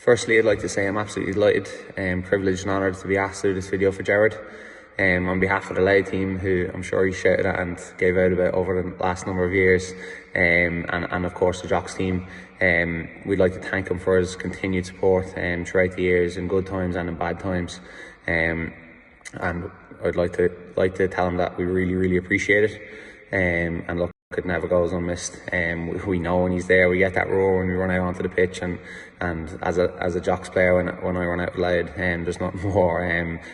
Firstly, I'd like to say I'm absolutely delighted and privileged and honoured to be asked to do this video for Gerard. On behalf of the Louth team, who I'm sure he shouted at and gave out about over the last number of years, and of course the Jocks team, we'd like to thank him for his continued support throughout the years, in good times and in bad times. And I'd like to tell him that we really appreciate it. And look, it never goes unmissed. We know when he's there, we get that roar when we run out onto the pitch, and as a Jocks player, when I run out loud, there's nothing more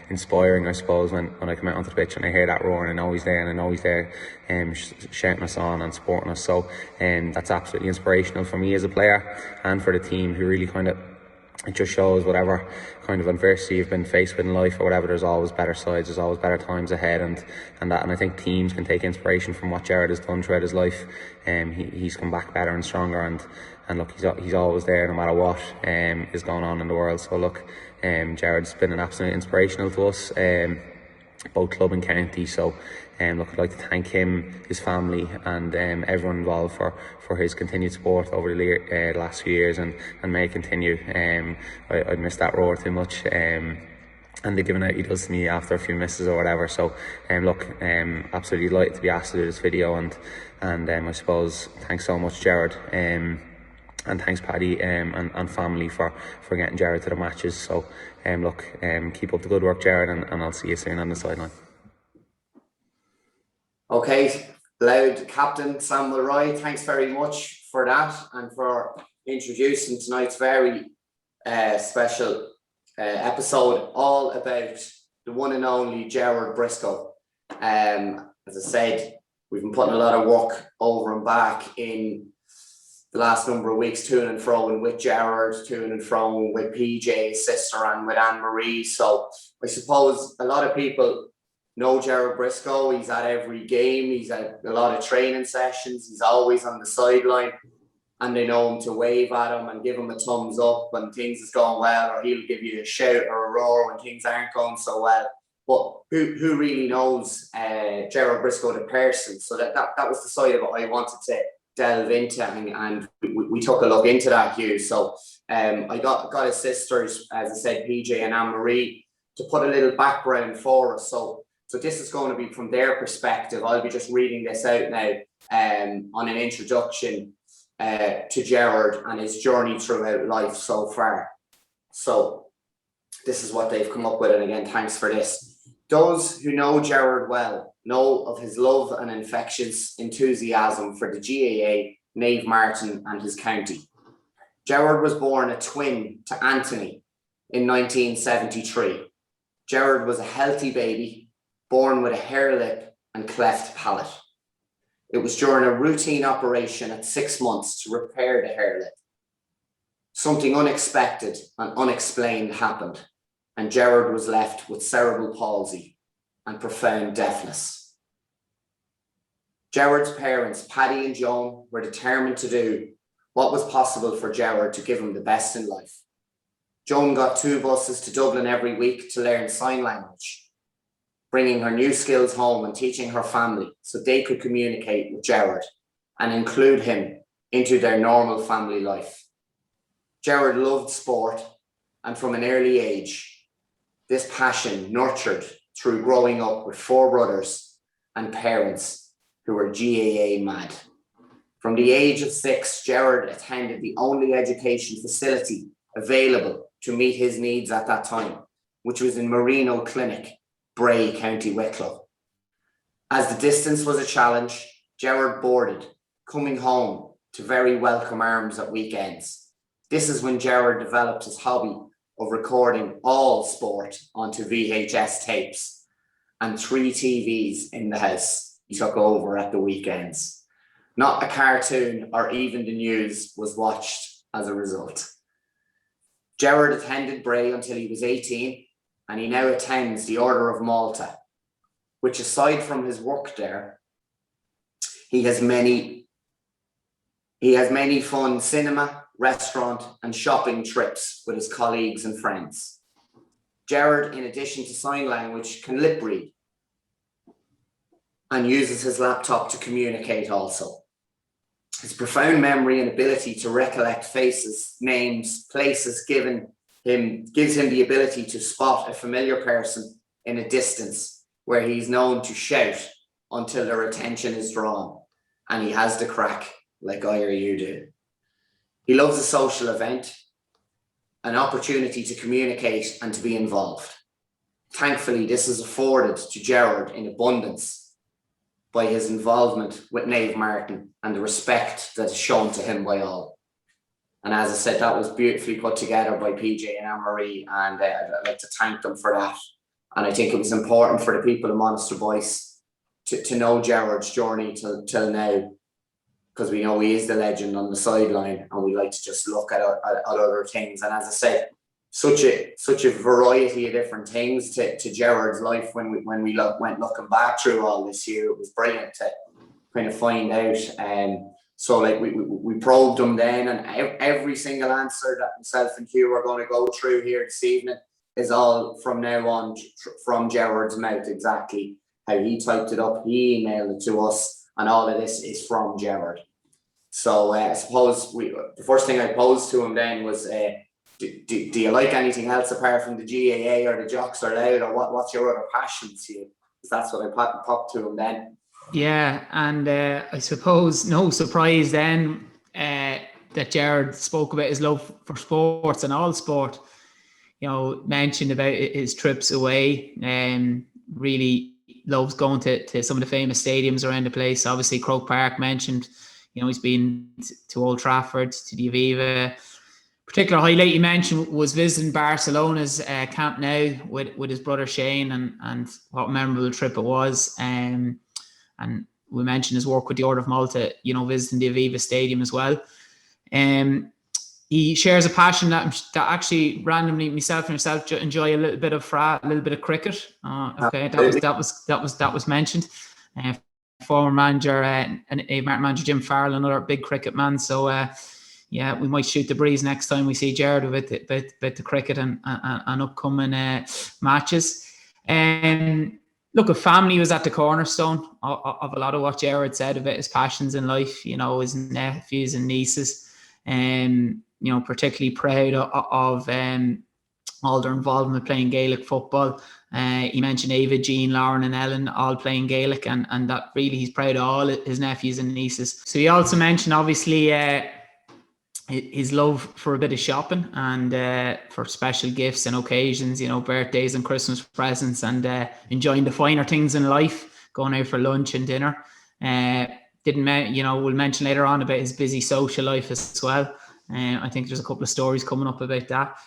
inspiring, I suppose, when I come out onto the pitch and I hear that roar, and I know he's there, and I know he's there shouting us on and supporting us. So that's absolutely inspirational for me as a player and for the team, who really it just shows whatever kind of adversity you've been faced with in life or whatever, there's always better sides, there's always better times ahead, and I think teams can take inspiration from what Gerard has done throughout his life. He's come back better and stronger, and look, he's always there no matter what is going on in the world. So look, Gerard's been an absolute inspirational to us, both club and county. So look, I'd like to thank him, his family, and everyone involved for his continued support over the last few years, and may it continue. I'd miss that roar too much, and the giving out he does to me after a few misses or whatever. So look, absolutely delighted to be asked to do this video, and I suppose thanks so much, Gerard, and thanks Paddy and family for getting Gerard to the matches. So look, keep up the good work, Gerard, and I'll see you soon on the sideline. Okay, Louth captain Samuel Roy, thanks very much for that and for introducing tonight's very special episode, all about the one and only Gerard Briscoe. As I said, we've been putting a lot of work over and back in the last number of weeks, to and fro with Gerard, to and fro with PJ's sister and with Anne-Marie. So I suppose a lot of people know Gerard Briscoe. He's at every game, he's at a lot of training sessions, he's always on the sideline, and they know him to wave at him and give him a thumbs up when things is going well, or he'll give you a shout or a roar when things aren't going so well. But who really knows Gerard Briscoe the person? So that was the side of it I wanted to delve into, and we took a look into that, Hugh. So I got his sisters, as I said, PJ and Anne-Marie, to put a little background for us. So this is going to be from their perspective. I'll be just reading this out now on an introduction to Gerard and his journey throughout life so far. So this is what they've come up with, and again, thanks for this. Those who know Gerard well know of his love and infectious enthusiasm for the GAA, Naomh Martin and his county. Gerard was born a twin to Anthony in 1973. Gerard was a healthy baby, born with a hair lip and cleft palate. It was during a routine operation at 6 months to repair the hair lip. Something unexpected and unexplained happened, and Gerard was left with cerebral palsy and profound deafness. Gerard's parents, Paddy and Joan, were determined to do what was possible for Gerard to give him the best in life. Joan got 2 buses to Dublin every week to learn sign language, bringing her new skills home and teaching her family so they could communicate with Gerard and include him into their normal family life. Gerard loved sport, and from an early age, this passion nurtured through growing up with 4 brothers and parents who were GAA mad. From the age of 6, Gerard attended the only education facility available to meet his needs at that time, which was in Marino Clinic, Bray, County Wicklow. As the distance was a challenge, Gerard boarded, coming home to very welcome arms at weekends. This is when Gerard developed his hobby of recording all sport onto VHS tapes, and 3 TVs in the house he took over at the weekends. Not a cartoon or even the news was watched as a result. Gerard attended Bray until he was 18, and he now attends the Order of Malta, which, aside from his work there, he has many fun cinema, restaurant and shopping trips with his colleagues and friends. Gerard, in addition to sign language, can lip read and uses his laptop to communicate also. His profound memory and ability to recollect faces, names, places gives him the ability to spot a familiar person in a distance where he's known to shout until their attention is drawn, and he has the crack like I or you do. He loves a social event, an opportunity to communicate and to be involved. Thankfully, this is afforded to Gerard in abundance by his involvement with Naomh Martin and the respect that is shown to him by all. And as I said, that was beautifully put together by PJ and Anne-Marie, and I'd like to thank them for that. And I think it was important for the people of Monaster Boyce to know Gerard's journey till now, because we know he is the legend on the sideline, and we like to just look at other things. And as I said, such a variety of different things to Gerard's life when we went looking back through all this year. It was brilliant to kind of find out. So like we probed him then, and every single answer that myself and Hugh are going to go through here this evening is all from now on from Gerard's mouth, exactly how he typed it up, he emailed it to us, and all of this is from Gerard. So I suppose the first thing I posed to him then was, do you like anything else apart from the GAA or the Jocks or Loud, or what's your other passions here? Because that's what I popped to him then. Yeah, and I suppose no surprise then that Gerard spoke about his love for sports and all sport. You know, mentioned about his trips away, and really loves going to some of the famous stadiums around the place. Obviously, Croke Park mentioned. You know, he's been to Old Trafford, to the Aviva. Particular highlight he mentioned was visiting Barcelona's Camp Nou with his brother Shane, and what a memorable trip it was. And we mentioned his work with the Order of Malta, you know, visiting the Aviva Stadium as well. He shares a passion that actually randomly myself and yourself enjoy a little bit of cricket. Okay, that was mentioned. Former manager and manager Jim Farrell, another big cricket man. So yeah, we might shoot the breeze next time we see Gerard about the cricket and upcoming matches. Look, a family was at the cornerstone of a lot of what Gerard said about his passions in life. You know, his nephews and nieces, you know, particularly proud of all their involvement playing Gaelic football. He mentioned Ava, Jean, Lauren and Ellen all playing Gaelic, and that really he's proud of all his nephews and nieces. So he also mentioned obviously his love for a bit of shopping and for special gifts and occasions, you know, birthdays and Christmas presents, and enjoying the finer things in life, going out for lunch and dinner. We'll mention later on about his busy social life as well. I think there's a couple of stories coming up about that.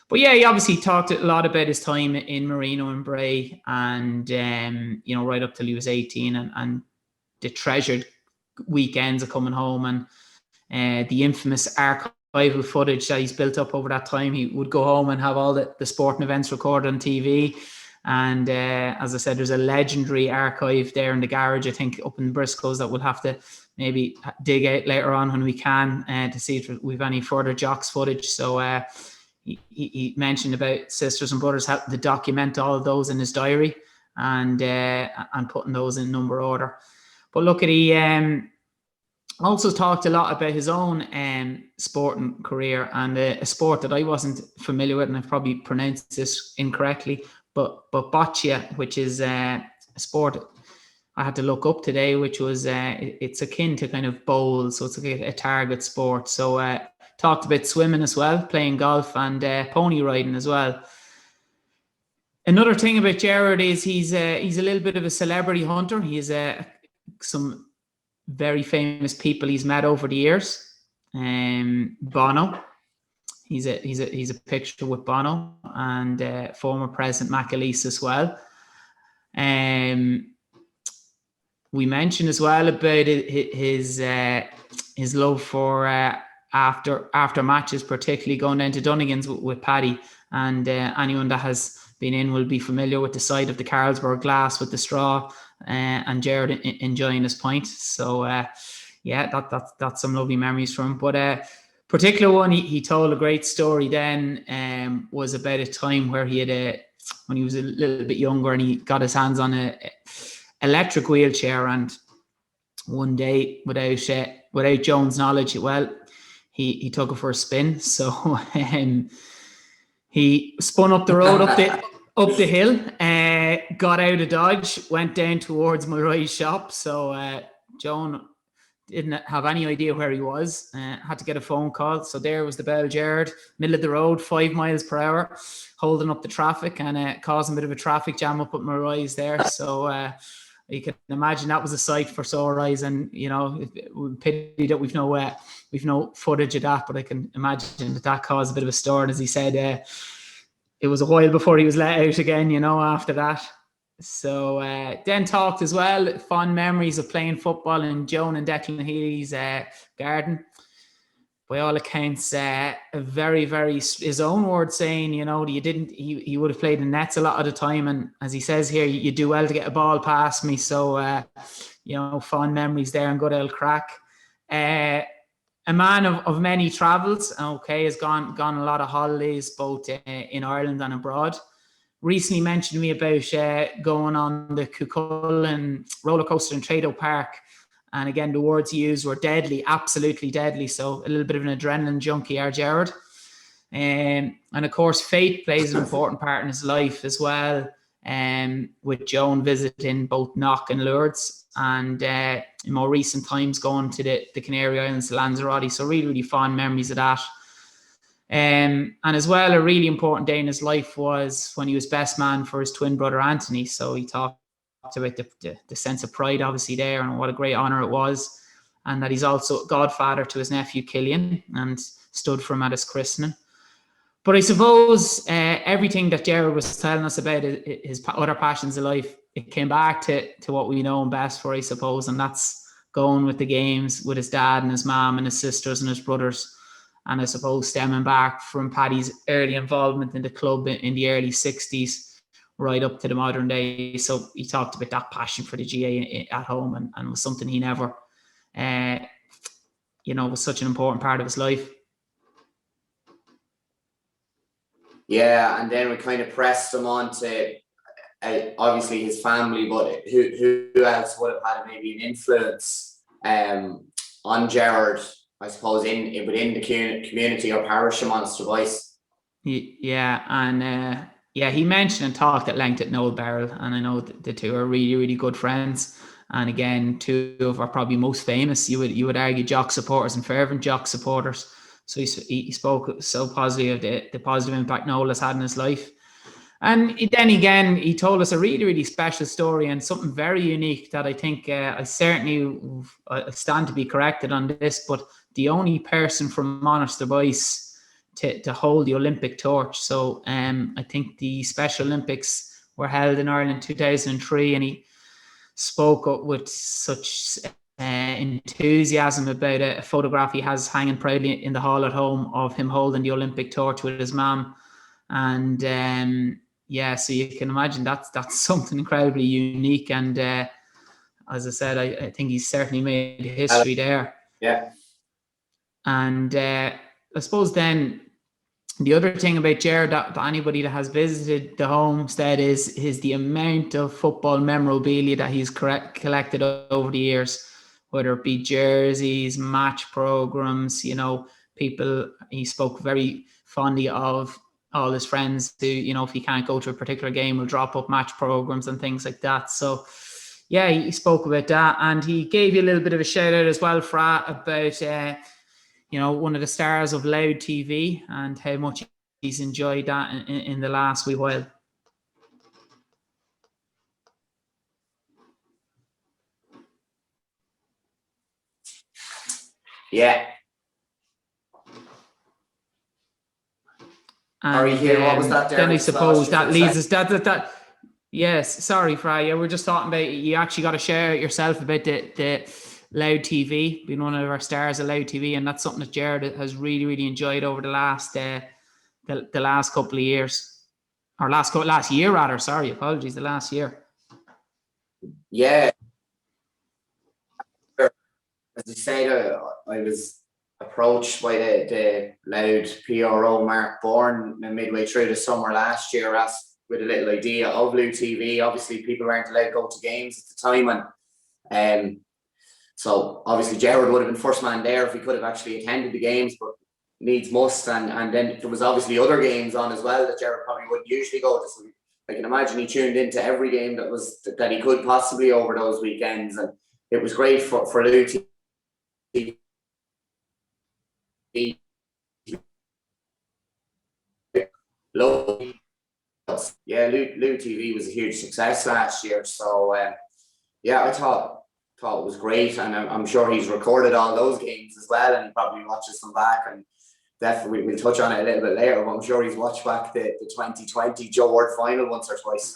But yeah, he obviously talked a lot about his time in Marino and Bray, and you know, right up till he was 18, and the treasured weekends of coming home, and the infamous archival footage that he's built up over that time. He would go home and have all the sporting events recorded on TV. And as I said, there's a legendary archive there in the garage, I think, up in Briscoes, that we'll have to maybe dig out later on when we can to see if we've any further Jocks footage. So he mentioned about sisters and brothers having to document all of those in his diary and putting those in number order. But look at he also talked a lot about his own sporting career, and a sport that I wasn't familiar with, and I've probably pronounced this incorrectly, but boccia, which is a sport I had to look up today, which was it's akin to kind of bowl, so it's like a target sport. So talked about swimming as well, playing golf, and pony riding as well. Another thing about Gerard is he's a little bit of a celebrity hunter. He has some very famous people he's met over the years. Bono, he's a picture with Bono, and former President McAleese as well. We mentioned as well about his love for after matches, particularly going down to Donegan's with Paddy, and anyone that has been in will be familiar with the side of the Carlsberg glass with the straw, and Gerard enjoying his pint. So yeah, that's some lovely memories from him. But particular one he told a great story then was about a time where he had when he was a little bit younger, and he got his hands on a electric wheelchair, and one day without without Joan's knowledge, well, he took it for a spin. So he spun up the road up the hill, got out of Dodge, went down towards Mulroy's shop. So Joan didn't have any idea where he was. Had to get a phone call. So there was the Bell Gerard, middle of the road, 5 miles per hour, holding up the traffic and causing a bit of a traffic jam up at Mulroy's there. So you can imagine that was a sight for sore eyes. And pity that we've no footage of that, but I can imagine that caused a bit of a stir. And as he said, it was a while before he was let out again, after that. So then talked as well, fond memories of playing football in Joan and Declan Healy's garden. By all accounts, a very, very, his own words saying, he would have played in nets a lot of the time. And as he says here, you do well to get a ball past me. So, fond memories there and good old crack. A man of many travels, has gone a lot of holidays, both in Ireland and abroad. Recently mentioned to me about going on the Cuchulainn roller coaster in Trado Park. And again, the words he used were deadly, absolutely deadly. So a little bit of an adrenaline junkie, our Gerard. And of course, fate plays an important part in his life as well, with Joan visiting both Knock and Lourdes. And in more recent times going to the Canary Islands, Lanzarote. So really, really fond memories of that. And as well, a really important day in his life was when he was best man for his twin brother Anthony. So he talked about the sense of pride obviously there and what a great honour it was, and that he's also godfather to his nephew Killian and stood for him at his christening. But I suppose everything that Gerard was telling us about his other passions in life, it came back to what we know him best for, I suppose, and that's going with the games with his dad and his mom and his sisters and his brothers. And I suppose stemming back from Paddy's early involvement in the club in the early 60s, right up to the modern day. So he talked about that passion for the GA at home and was something he never, was such an important part of his life. Yeah, and then we kind of pressed him on to obviously his family, but who else would have had maybe an influence on Gerard, I suppose, within the community or parish of Monster Boys. Yeah, and he mentioned and talked at length at Noel Barrel, and I know the two are really, really good friends. And again, two of our probably most famous, you would argue, Jocks supporters and fervent Jocks supporters. So he spoke so positively of the positive impact Noel has had in his life. And then again, he told us a really, really special story and something very unique that I think I certainly stand to be corrected on this, but the only person from Monster Boys to hold the Olympic torch. So I think the Special Olympics were held in Ireland in 2003, and he spoke up with such enthusiasm about a photograph he has hanging proudly in the hall at home of him holding the Olympic torch with his mum. And so you can imagine that's something incredibly unique. And as I said, I think he's certainly made history there. Yeah. And I suppose then the other thing about Gerard that anybody that has visited the homestead is the amount of football memorabilia that he's collected over the years, whether it be jerseys, match programs, people. He spoke very fondly of all his friends who, if he can't go to a particular game, will drop up match programs and things like that. So yeah, he spoke about that, and he gave you a little bit of a shout out as well, Fra, about one of the stars of Loud TV and how much he's enjoyed that in the last wee while. Yeah. And what was that there? Then I suppose that leads us that. Yes, sorry, Fry. Yeah, we're just talking about, you actually got to share it yourself about the Loud TV, being one of our stars of Loud TV, and that's something that Gerard has really, really enjoyed over the last the last couple of years, or last year rather. Sorry, apologies, the last year. Yeah, as I said, I was approached by the Loud PRO Mark Bourne midway through the summer last year, asked with a little idea of Loud TV. Obviously, people weren't allowed to go to games at the time, and So obviously Gerard would have been first man there if he could have actually attended the games, but needs must. And then there was obviously other games on as well that Gerard probably wouldn't usually go to. So I can imagine he tuned into every game that he could possibly over those weekends, and it was great for Lou TV. Lou TV was a huge success last year. So I thought it was great, and I'm sure he's recorded all those games as well, and he probably watches them back, and definitely we'll touch on it a little bit later, but I'm sure he's watched back the 2020 Joe Ward final once or twice.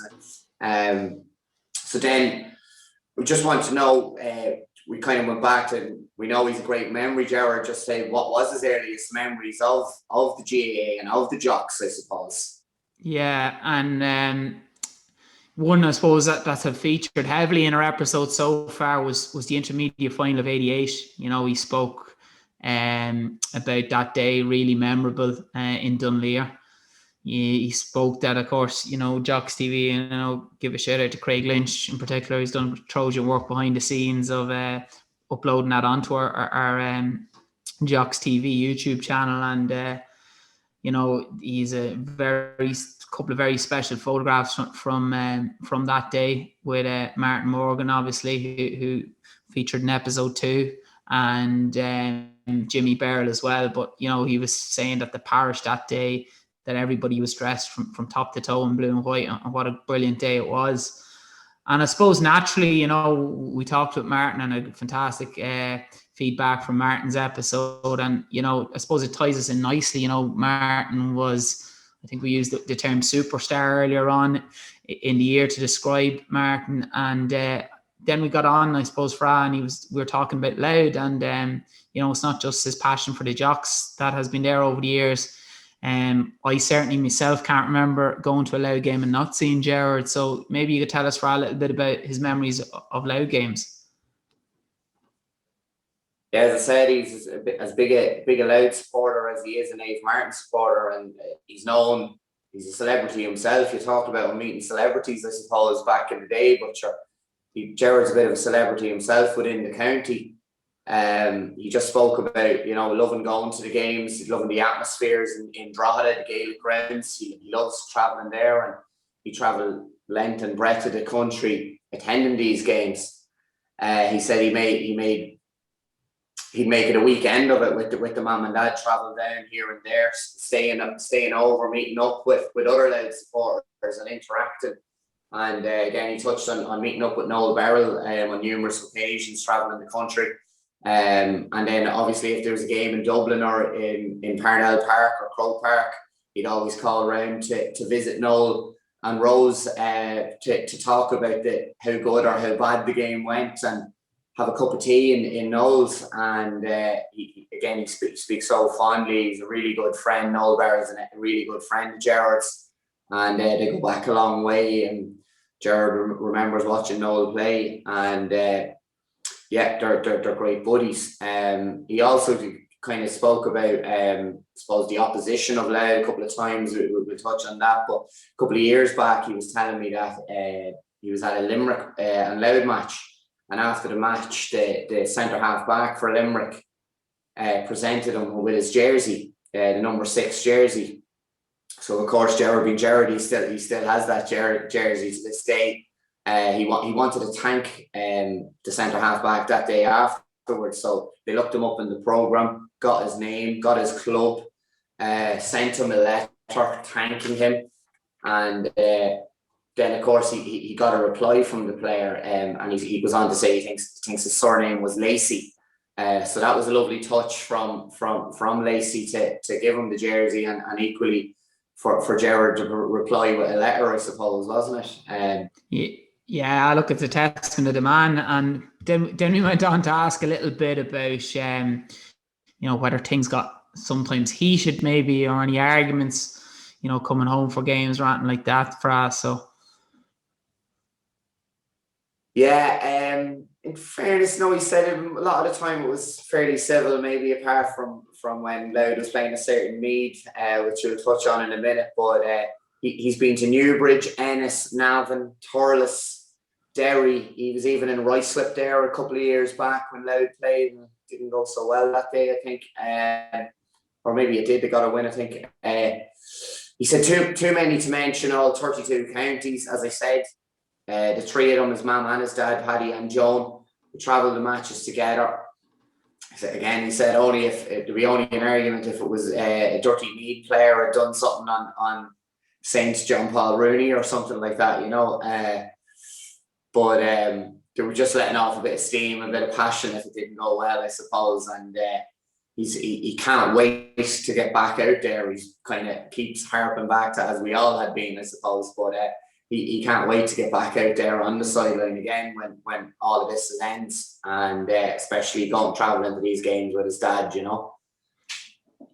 So then we just want to know, we kind of went back to, we know he's a great memory, Gerard. Just say, what was his earliest memories of the GAA and of the Jocks, I suppose? Yeah, and one, I suppose, that have featured heavily in our episode so far was the intermediate final of '88. He spoke about that day, really memorable in Dunleer. He spoke that, of course, Jocks TV, and give a shout out to Craig Lynch in particular. He's done Trojan work behind the scenes of uploading that onto our Jocks TV YouTube channel, and he's a couple of very special photographs from that day with Martin Morgan, obviously, who featured in episode 2, and Jimmy Beryl as well. But he was saying that the parish that day, that everybody was dressed from top to toe in blue and white, and what a brilliant day it was. And I suppose naturally, we talked with Martin, and a fantastic feedback from Martin's episode, and I suppose it ties us in nicely. Martin was, I think we used the term superstar earlier on in the year to describe Martin, and then we got on, I suppose, Fra, and we were talking about Louth, and it's not just his passion for the Jocks that has been there over the years. I certainly myself can't remember going to a Louth game and not seeing Gerard. So maybe you could tell us, Fra, a little bit about his memories of Louth games. Yeah, as I said, he's as big a Louth supporter as he is an Ave Martin supporter, and he's a celebrity himself. You talked about him meeting celebrities, I suppose, back in the day, but Gerard's a bit of a celebrity himself within the county. He just spoke about, loving going to the games, loving the atmospheres in Drogheda, the Gaelic grounds. He loves travelling there, and he travelled length and breadth of the country attending these games. He said he'd make it a weekend of it with the mum and dad, travel down here and there, staying over, meeting up with other Louth supporters and interacting. And again, he touched on meeting up with Noel Beryl on numerous occasions, traveling the country. And then obviously if there was a game in Dublin or in Parnell Park or Croke Park, he'd always call around to visit Noel and Rose to talk about how good or how bad the game went, and have a cup of tea in Noel's. And he speaks so fondly. He's a really good friend. Noel Beryl is a really good friend of Gerard's, and they go back a long way. And Gerard remembers watching Noel play, and they're great buddies. He also kind of spoke about, I suppose, the opposition of Louth a couple of times. We'll touch on that. But a couple of years back, he was telling me that he was at a Limerick and Louth match, and after the match, the centre half back for Limerick presented him with his jersey, the number 6 jersey. So of course, Gerard being Gerard, he still has that jersey to this day. He wanted to thank the centre half back that day afterwards. So they looked him up in the programme, got his name, got his club, sent him a letter thanking him, and then of course he got a reply from the player, and he goes on to say he thinks his surname was Lacey. So that was a lovely touch from Lacey to give him the jersey, and equally for Gerard to reply with a letter, I suppose, wasn't it? Yeah, look, it's a testament to the man. And then we went on to ask a little bit about whether things got sometimes heated maybe, or any arguments coming home for games or anything like that for us. So yeah, in fairness, no, he said a lot of the time it was fairly civil, maybe apart from when Louth was playing a certain Meath, which we'll touch on in a minute. But he's been to Newbridge, Ennis, Navan, Thurles, Derry. He was even in Ruislip there a couple of years back when Louth played, and didn't go so well that day, I think. Or maybe it did, they got a win, I think. He said too many to mention, all 32 counties, as I said. The three of them, his mum and his dad, Paddy and Joan, travelled the matches together. He said only if there'd be only an argument if it was a Dirty Mead player had done something on Saint John Paul Rooney or something like that, but they were just letting off a bit of steam, a bit of passion if it didn't go well, I suppose. And he can't wait to get back out there. He's kind of keeps harping back to as we all had been, I suppose. But he can't wait to get back out there on the sideline again when all of this ends, and especially going traveling to these games with his dad,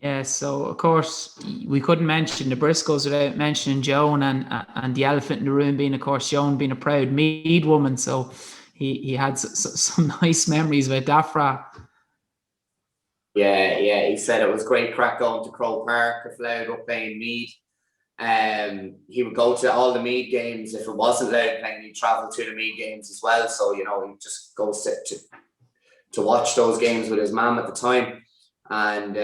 Yeah, so of course we couldn't mention the Briscoes without mentioning Joan, and the elephant in the room being, of course, Joan being a proud Mead woman. So he had some nice memories with that fra. Yeah, he said it was great crack going to Crow Park if Louth were playing Mead. He would go to all the Mead games. If it wasn't Louth playing, he'd travel to the Mead games as well. So he just goes to watch those games with his mum at the time. And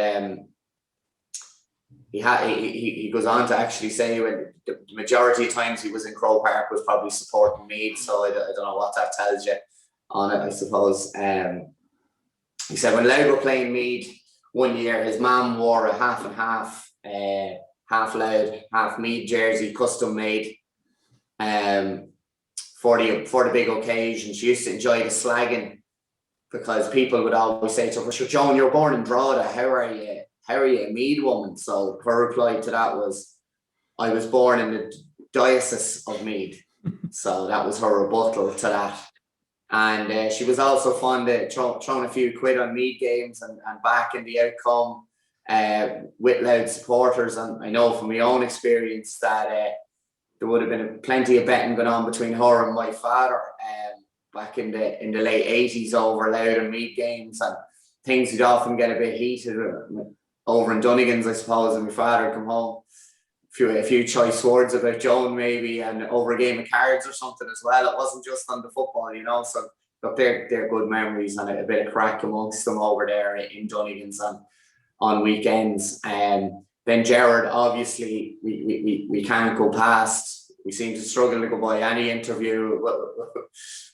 he goes on to actually say when the majority of times he was in Crow Park was probably supporting Mead. So I don't know what that tells you on it, I suppose. He said when Louth were playing Mead one year, his mum wore a half and half, half Louth, half Mead jersey, custom made, for the big occasion. She used to enjoy the slagging because people would always say to her, "Sure, Joan, you're born in Drogheda. How are you a Mead woman?" So her reply to that was, "I was born in the Diocese of Mead." So that was her rebuttal to that. And she was also fond of throwing a few quid on Mead games and backing the outcome with Louth supporters. And I know from my own experience that there would have been plenty of betting going on between her and my father back in the late 80s over Louth and Mead games, and things would often get a bit heated over in Donegan's, I suppose, and my father would come home a few choice words about Joan maybe, and over a game of cards or something as well. It wasn't just on the football, so look, they're good memories and a bit of crack amongst them over there in Donegan's on weekends. Then Gerard, obviously we can't go past. We seem to struggle to go by any interview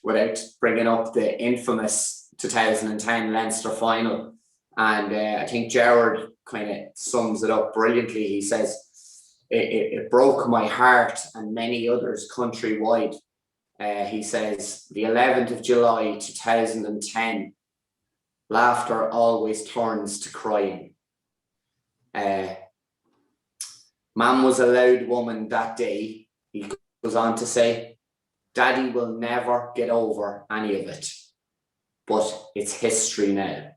without bringing up the infamous 2010 Leinster final. And I think Gerard kind of sums it up brilliantly. He says, it broke my heart and many others countrywide. He says, the 11th of July 2010, laughter always turns to crying. Mum was a loud woman that day. He goes on to say, Daddy will never get over any of it, but it's history now.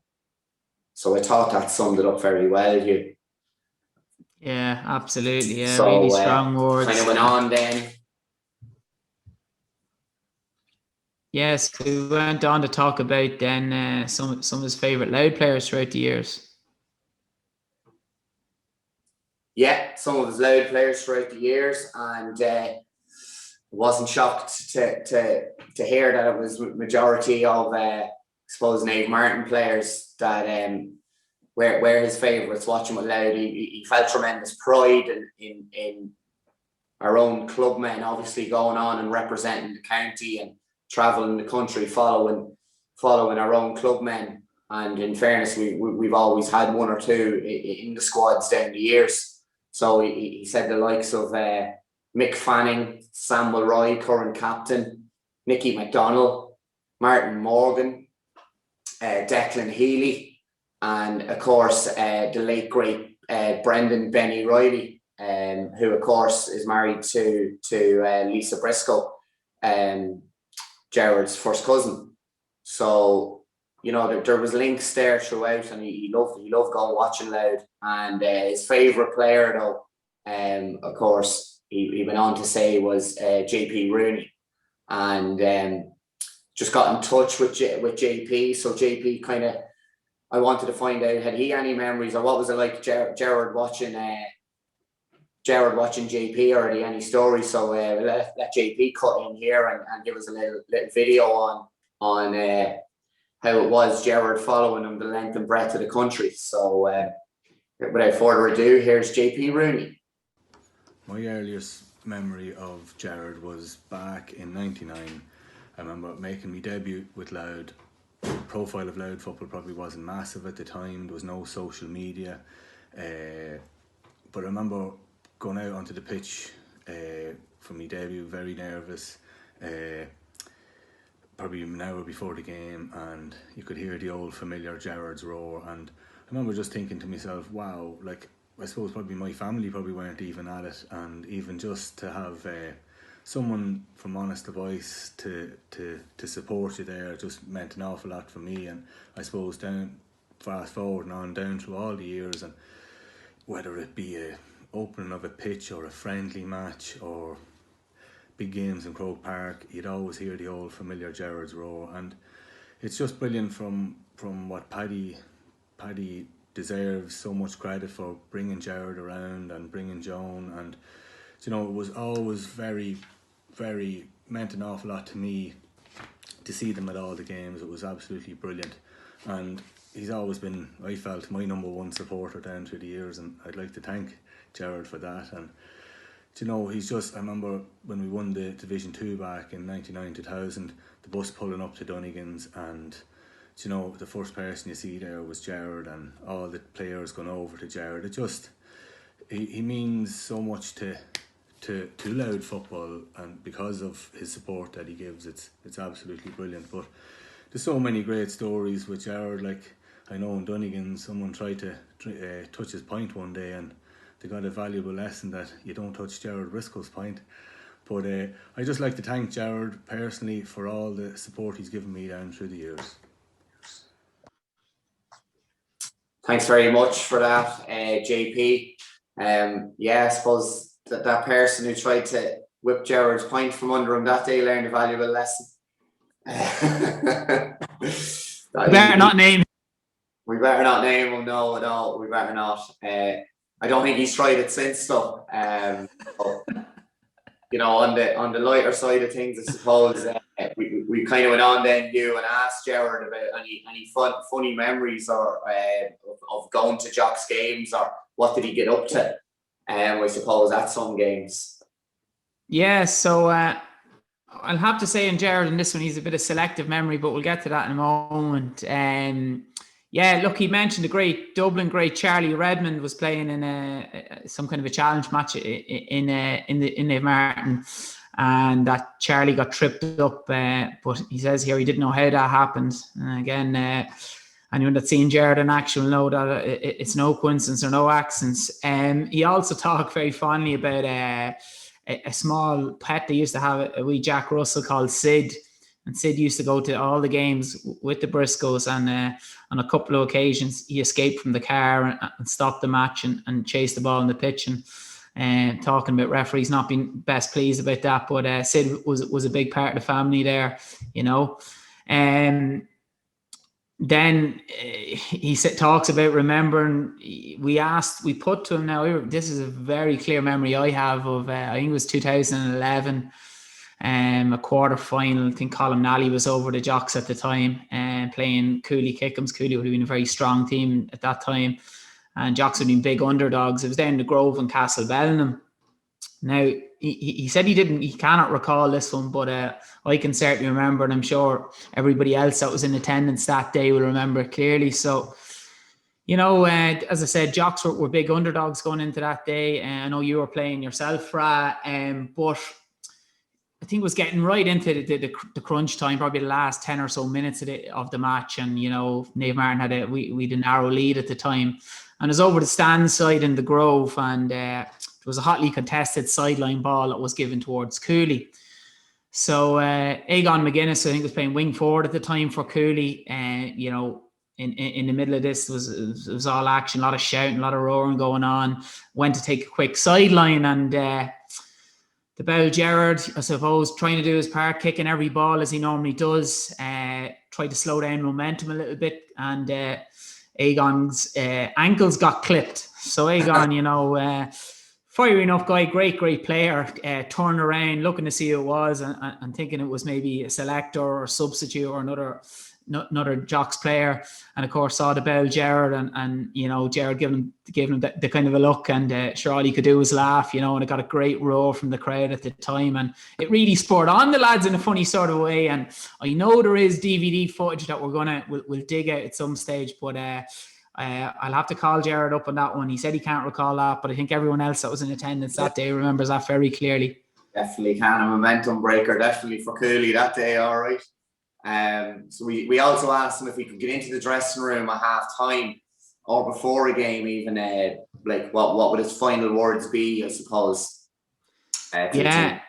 So I thought that summed it up very well, Hugh. Yeah, absolutely. Yeah, so, really strong words. Kind of went on then. Yes, we went on to talk about then some of his favourite Louth players throughout the years. Yeah, some of his Louth players throughout the years, and wasn't shocked to hear that it was majority of I suppose Nave Martin players that were his favourites. Watching with Louth, he felt tremendous pride in our own clubmen, obviously going on and representing the county and travelling the country, following our own clubmen. And in fairness, we've always had one or two in the squads down the years. So he said the likes of Mick Fanning, Sam Mulroy, current captain, Nicky McDonald, Martin Morgan, Declan Healy, and of course the late great Brendan Benny Riley, who of course is married to Lisa Briscoe, Gerard's first cousin. So there was links there throughout, and he loved going watching Louth. And his favourite player, though, of course, he went on to say was JP Rooney, and just got in touch with JP. So JP kind of, I wanted to find out, had he any memories, or what was it like, Gerard, watching Gerard watching JP already any stories, so let JP cut in here and give us a little video on how it was Gerard following him the length and breadth of the country. So without further ado, here's JP Rooney. My earliest memory of Gerard was back in '99. I remember making my debut with Louth. The profile of Louth football probably wasn't massive at the time. There was no social media. But I remember going out onto the pitch for my debut, very nervous, probably an hour before the game, and you could hear the old familiar Gerard's roar. And I remember just thinking to myself, wow, like, I suppose probably my family probably weren't even at it, and even just to have someone from Honest to Voice to support you there just meant an awful lot for me. And I suppose fast forward and on down through all the years, and whether it be a opening of a pitch or a friendly match or big games in Croke Park, you'd always hear the old familiar Gerard's roar. And it's just brilliant from what Paddy deserves so much credit for bringing Gerard around and bringing Joan. And you know, it was always very, very meant an awful lot to me to see them at all the games. It was absolutely brilliant, and he's always been, I felt, my number one supporter down through the years, and I'd like to thank Gerard for that. And you know, he's just, I remember when we won the Division 2 back in 99-2000, the bus pulling up to Donegan's, and you know, the first person you see there was Gerard, and all the players going over to Gerard. It just, he means so much to Louth football, and because of his support that he gives, it's absolutely brilliant. But there's so many great stories with Gerard. Like, I know in Donegan someone tried to touch his point one day, and they got a valuable lesson that you don't touch Gerard Briscoe's point. But I just like to thank Gerard personally for all the support he's given me down through the years. Thanks very much for that, JP. Yeah, I suppose that person who tried to whip Gerard's point from under him that day learned a valuable lesson. We better not name him. We better not name him. No, we better not. I don't think he's tried it since, though. You know, on the lighter side of things, I suppose we kind of went on then you and asked Gerard about any funny memories or of going to Jocks games, or what did he get up to? I suppose at some games. Yeah, so I'll have to say in Gerard, and this one, he's a bit of selective memory, but we'll get to that in a moment. Yeah, look, he mentioned the Dublin great Charlie Redmond was playing in some kind of a challenge match in Naomh Martin, and that Charlie got tripped up, but he says here he didn't know how that happened. And again, anyone that's seen Gerard in action will know that it's no coincidence or no accidents. He also talked very fondly about a small pet they used to have, a wee Jack Russell called Sid. And Sid used to go to all the games with the Briscoes, and on a couple of occasions he escaped from the car and stopped the match and chased the ball in the pitch. And talking about referees not being best pleased about that, but Sid was a big part of the family there, you know. Then he talks about remembering, we put to him now, this is a very clear memory I have of, I think it was 2011, a quarter final. I think Colin Nally was over the Jocks at the time and playing Cooley Kickham's. Cooley would have been a very strong team at that time, and Jocks had been big underdogs. It was down the Grove in Castlebellingham. Now he said he cannot recall this one, but I can certainly remember, and I'm sure everybody else that was in attendance that day will remember it clearly. So, you know, as I said, Jocks were big underdogs going into that day. I know you were playing yourself, Fra, but I think it was getting right into the crunch time, probably the last 10 or so minutes of the match. And, you know, Naomh Martin we had a narrow lead at the time. And it was over the stand side in the Grove, and there was a hotly contested sideline ball that was given towards Cooley. So Aegon McGuinness, I think, was playing wing forward at the time for Cooley. You know, in the middle of this, it was all action, a lot of shouting, a lot of roaring going on. Went to take a quick sideline, and the Bell Gerard, I suppose, trying to do his part, kicking every ball as he normally does, tried to slow down momentum a little bit, and Aegon's ankles got clipped. So Aegon, you know, fiery enough guy, great player, turned around looking to see who it was and thinking it was maybe a selector or a substitute or another Jocks player, and of course saw the bell Gerard and you know, Gerard gave him the kind of a look, and sure, all he could do was laugh, you know, and it got a great roar from the crowd at the time, and it really spurred on the lads in a funny sort of way. And I know there is DVD footage that we'll dig out at some stage, but I'll have to call Gerard up on that one. He said he can't recall that, but I think everyone else that was in attendance that day remembers that very clearly. Definitely can. A momentum breaker, definitely for Cooley that day, all right. So we also asked him if we could get into the dressing room at half time or before a game even, like what would his final words be, I suppose. Yeah.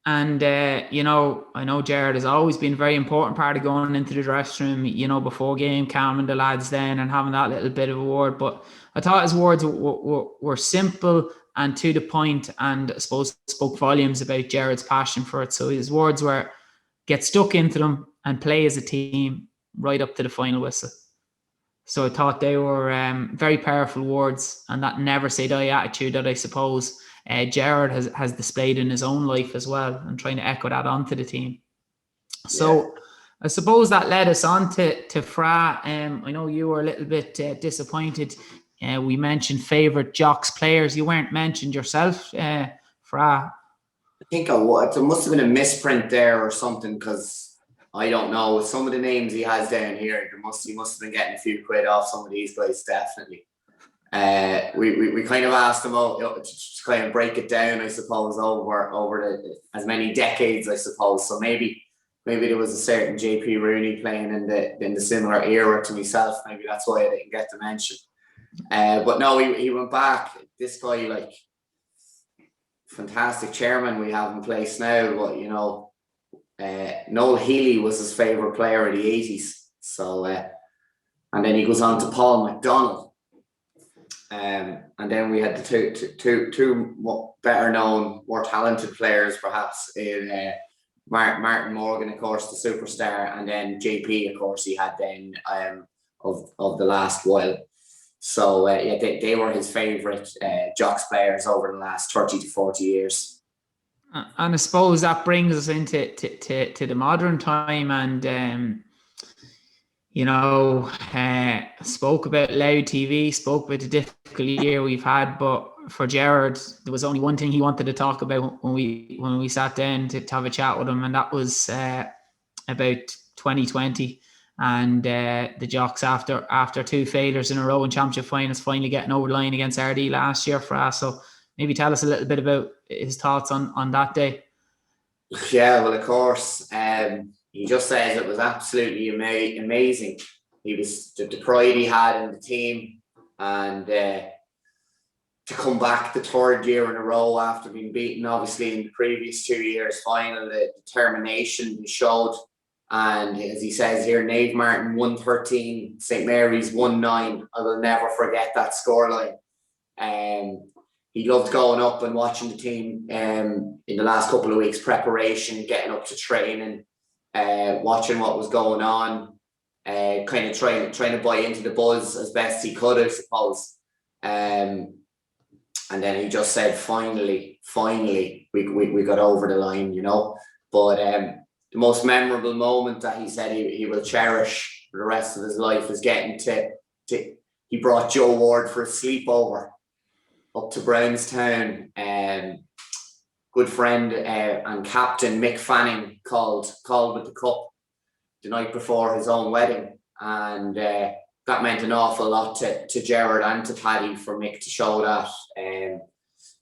And, you know, I know Gerard has always been a very important part of going into the dressing room, you know, before game, calming the lads then and having that little bit of a word. But I thought his words were simple and to the point, and I suppose spoke volumes about Gerard's passion for it. So his words were, get stuck into them and play as a team right up to the final whistle. So I thought they were very powerful words, and that never say die attitude that I suppose Gerard has displayed in his own life as well, and trying to echo that onto the team. So I suppose that led us on to Fra. I know you were a little bit disappointed. We mentioned favourite Jocks players. You weren't mentioned yourself, Fra. I think there must have been a misprint there or something, because I don't know, with some of the names he has down here, he must have been getting a few quid off some of these guys, definitely. We kind of asked him to kind of break it down, I suppose, over as many decades, I suppose. So maybe there was a certain JP Rooney playing in the similar era to myself. Maybe that's why I didn't get to mention. But no, he went back. This guy, like, fantastic chairman we have in place now. But you know, Noel Healy was his favourite player of the 80s. So, and then he goes on to Paul McDonald. And then we had the two better known, more talented players, perhaps, in Martin Morgan, of course, the superstar, and then JP, of course, he had then of the last while. So they were his favourite Jocks players over the last 30 to 40 years. And I suppose that brings us into to the modern time, and you know, spoke about Loud TV, spoke about the difficult year we've had, but for Gerard, there was only one thing he wanted to talk about when we sat down to have a chat with him, and that was about 2020 and the Jocks after two failures in a row in championship finals, finally getting over the line against RD last year for us. So maybe tell us a little bit about his thoughts on that day. Yeah, well, of course, he just says it was absolutely amazing. He was the pride he had in the team, and to come back the third year in a row after being beaten, obviously, in the previous 2 years final, the determination he showed. And as he says here, Nave Martin 113, St. Mary's 1-9. I will never forget that scoreline. He loved going up and watching the team in the last couple of weeks, preparation, getting up to training, watching what was going on, kind of trying to buy into the buzz as best he could, I suppose. And then he just said, finally, we got over the line, you know. But the most memorable moment that he said he will cherish for the rest of his life is getting to he brought Joe Ward for a sleepover up to Brownstown. Good friend and captain Mick Fanning called with the cup the night before his own wedding, and that meant an awful lot to Gerard and to Paddy for Mick to show that.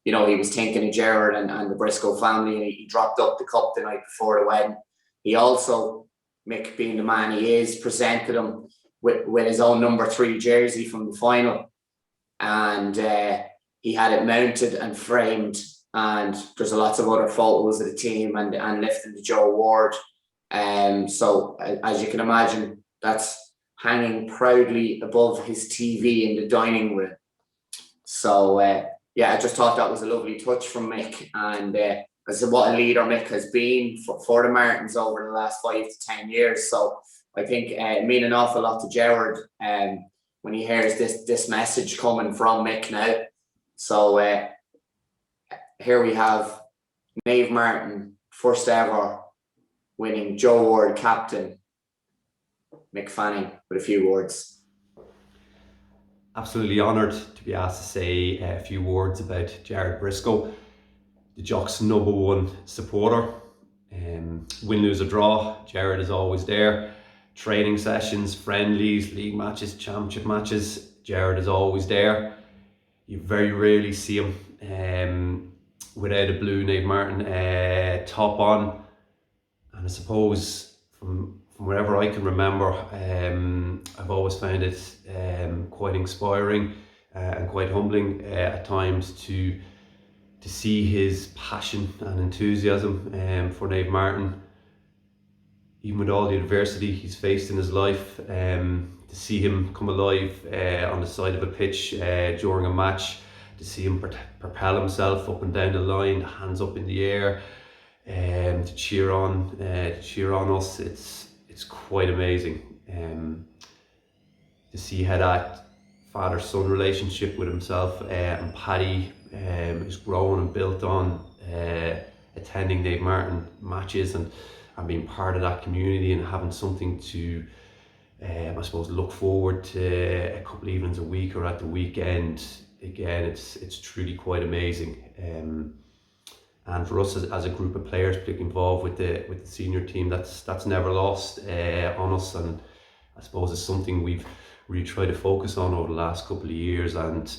You know, he was thinking of Gerard and the Briscoe family, and he dropped up the cup the night before the wedding. He also, Mick being the man he is, presented him with his own number 3 jersey from the final, and he had it mounted and framed, and there's lots of other photos of the team and lifting the Joe Ward. So as you can imagine, that's hanging proudly above his TV in the dining room. So yeah, I just thought that was a lovely touch from Mick, and I said what a leader Mick has been for the Martins over the last 5 to 10 years. So I think it mean an awful lot to Gerard when he hears this message coming from Mick now. So here we have Niamh Martin, first ever winning, Joe Ward, captain, Mick Fanning, with a few words. Absolutely honoured to be asked to say a few words about Gerard Briscoe, the Jocks' #1 supporter. Win, lose or draw, Gerard is always there. Training sessions, friendlies, league matches, championship matches, Gerard is always there. You very rarely see him without a blue Niamh Martin top on. And I suppose from wherever I can remember, I've always found it quite inspiring and quite humbling at times to see his passion and enthusiasm for Niamh Martin, even with all the adversity he's faced in his life. To see him come alive on the side of a pitch during a match, to see him propel himself up and down the line, hands up in the air, to cheer on us, it's quite amazing. To see how that father-son relationship with himself and Paddy is grown and built on attending Niamh Martin matches and being part of that community and having something to I suppose look forward to a couple of evenings a week or at the weekend. Again, it's truly quite amazing. And for us as a group of players, particularly involved with the senior team, that's never lost on us, and I suppose it's something we've really tried to focus on over the last couple of years, and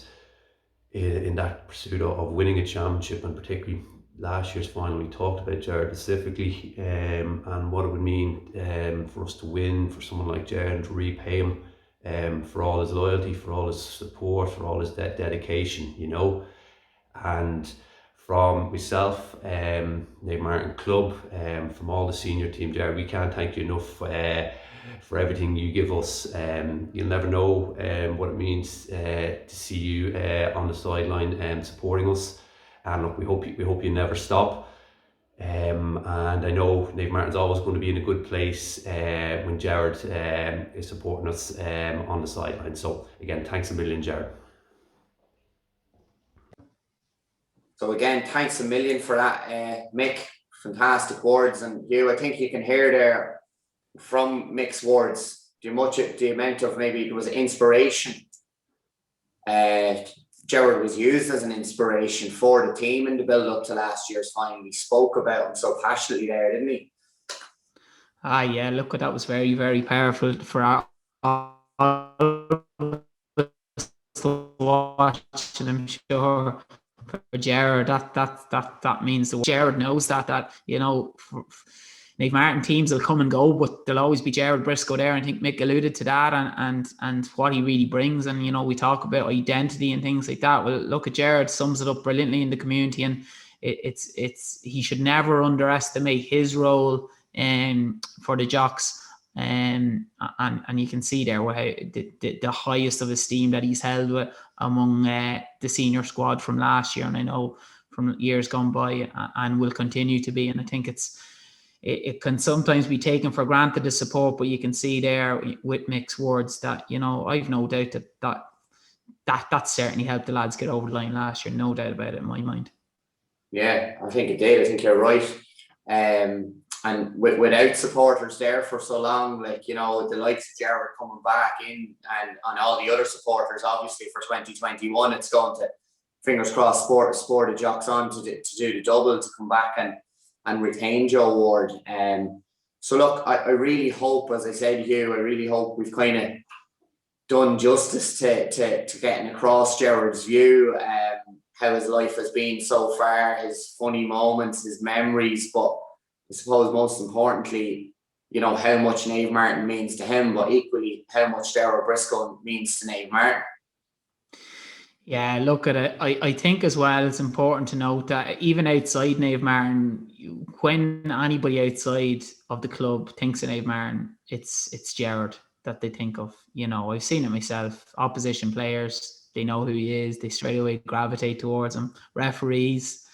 in that pursuit of winning a championship, and particularly last year's final, we talked about Gerard specifically and what it would mean for us to win, for someone like Gerard, and to repay him for all his loyalty, for all his support, for all his dedication, you know. And from myself, Niamh Martin Club, from all the senior team, Gerard, we can't thank you enough for everything you give us. You'll never know what it means to see you on the sideline supporting us. And look, we hope you never stop. And I know Niamh Martin's always going to be in a good place when Gerard is supporting us on the sideline. So again, thanks a million, Gerard. So again, thanks a million for that, Mick. Fantastic words, and I think you can hear there from Mick's words the amount of maybe it was inspiration. Gerard was used as an inspiration for the team in the build-up to last year's final. He spoke about him so passionately there, didn't he? Yeah, look, that was very, very powerful for all of us to watch, and I'm sure for Gerard, that means the Gerard knows that you know, Niamh Martin teams will come and go, but there'll always be Gerard Briscoe there. I think Mick alluded to that and what he really brings. And you know, we talk about identity and things like that. Well, look at Gerard, sums it up brilliantly in the community, and it's he should never underestimate his role for the Jocks. And you can see there the highest of esteem that he's held with among the senior squad from last year, and I know from years gone by, and will continue to be. And I think it can sometimes be taken for granted, the support, but you can see there with Mick's words that, you know, I've no doubt that certainly helped the lads get over the line last year, no doubt about it in my mind. Yeah, I think it did. I think you're right. And without supporters there for so long, like, you know, the likes of Gerard coming back in, and all the other supporters, obviously for 2021, it's going to, fingers crossed, sport the Jocks on to do the double, to come back and retain Joe Ward. So look, I really hope, as I said to you, I really hope we've kind of done justice to getting across Gerard's view, how his life has been so far, his funny moments, his memories, but I suppose most importantly, you know, how much Niamh Martin means to him, but equally how much Gerard Briscoe means to Niamh Martin. Yeah, look at it. I think as well, it's important to note that even outside Niamh Martin, when anybody outside of the club thinks of Niamh Martin, it's Gerard that they think of. You know, I've seen it myself. Opposition players, they know who he is. They straight away gravitate towards him. Referees,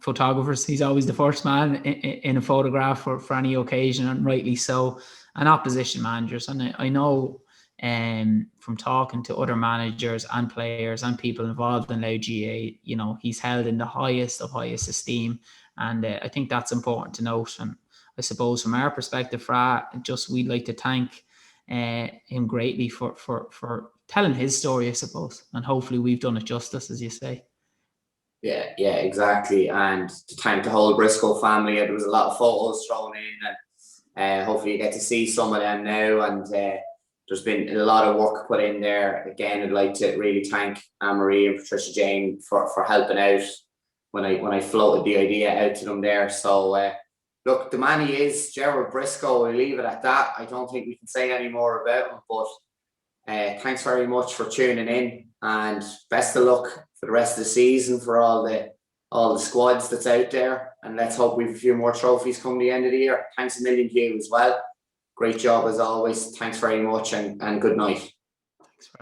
photographers, he's always the first man in a photograph for any occasion, and rightly so. And opposition managers, and I know from talking to other managers and players and people involved in Louth GA, you know, he's held in the highest of highest esteem. And I think that's important to note. And I suppose from our perspective, we'd like to thank him greatly for telling his story, I suppose. And hopefully we've done it justice, as you say. Yeah, exactly. And to thank the whole Briscoe family. There was a lot of photos thrown in, and hopefully you get to see some of them now. And there's been a lot of work put in there. Again, I'd like to really thank Anne-Marie and Patricia Jane for helping out when I floated the idea out to them there. So look, the man he is, Gerard Briscoe. We'll leave it at that. I don't think we can say any more about him, but thanks very much for tuning in, and best of luck for the rest of the season for all the squads that's out there. And let's hope we have a few more trophies come the end of the year. Thanks a million to you as well. Great job as always. Thanks very much, and good night. Thanks for